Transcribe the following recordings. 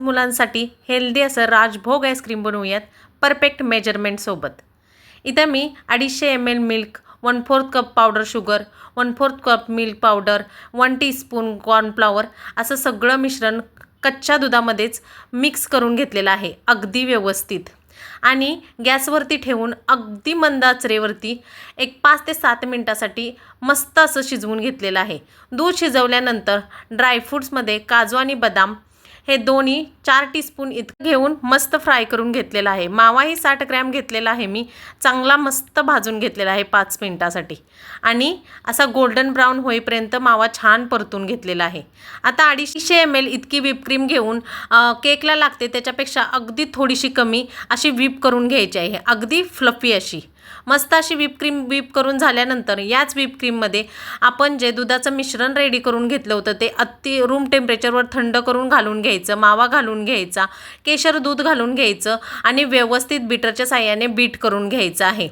मुलांसाठी हेल्दी असं राजभोग आईस्क्रीम बनवूयात परफेक्ट मेजरमेंटसोबत। इथं मी 250 ml milk, 1/4 cup powder sugar, 1/4 cup milk powder, 1 teaspoon cornflour असं सगळं मिश्रण कच्च्या दुधामध्येच मिक्स करून घेतलेलं आहे अगदी व्यवस्थित। आणि गॅसवरती ठेवून अगदी मंद आचेवरती एक 5 ते 7 मिनिटासाठी मस्त असं शिजवून घेतलेलं आहे। दूध शिजवल्यानंतर ड्रायफ्रूट्समध्ये काजू आणि बदाम हे दोन्ही 4 टीस्पून इतकं घेऊन मस्त फ्राय करून घेतलेला आहे। मावाही 60 ग्रॅम घेतलेला आहे मी, चांगला मस्त भाजून घेतलेला आहे 5 मिनिटासाठी आणि असा गोल्डन ब्राऊन होईपर्यंत मावा छान परतून घेतलेला आहे। आता 250 ml इतकी व्हिप क्रीम घेऊन केकला लागते त्याच्यापेक्षा अगदी थोडीशी कमी अशी व्हिप करून घ्यायची आहे, अगदी फ्लफी अशी मस्त अशी व्हिप करून झाल्यानंतर याच व्हिप क्रीममध्ये आपण जे दुधाचं मिश्रण रेडी करून घेतलं होतं ते अति रूम टेम्परेचरवर थंड करून घालून घ्यायचं, मावा घालून घ्यायचा, केशर दूध घालून घ्यायचं आणि व्यवस्थित बीटरच्या साहाय्याने बीट करून घ्यायचं आहे।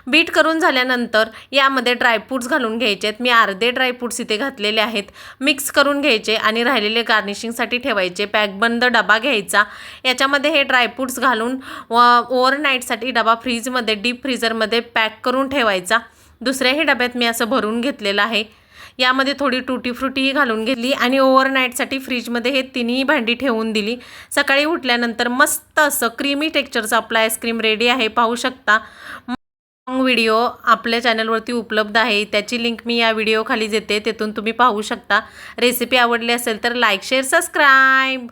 बीट करून झाल्यानंतर यामध्ये ड्रायफ्रूट्स घालून घ्यायचे आहेत। मी अर्धे ड्रायफ्रूट्स इथे घातलेले आहेत। मिक्स करून घ्यायचे आणि राहिलेले गार्निशिंगसाठी ठेवायचे। पॅकबंद डबा घ्यायचा, याच्यामध्ये हे ड्रायफ्रूट्स घालून ओव्हरनाईटसाठी डबा फ्रीजमध्ये डीप फ्रीजरमध्ये पॅक करून ठेवायचा। दुसऱ्याही डब्यात मी असं भरून घेतलेलं आहे। यामध्ये थोडी टूटी फ्रुटीही घालून घेतली आणि ओव्हरनाईटसाठी फ्रीजमध्ये हे तिन्ही भांडी ठेवून दिली। सकाळी उठल्यानंतर मस्त असं क्रीमी टेक्स्चरचं आपलं आईस्क्रीम रेडी आहे, पाहू शकता। व्हिडिओ आपल्या चॅनलवरती उपलब्ध आहे, त्याची लिंक मी या व्हिडिओ खाली देते, तिथून तुम्ही पाहू शकता। रेसिपी आवडली असेल तर लाईक, शेअर, सबस्क्राईब।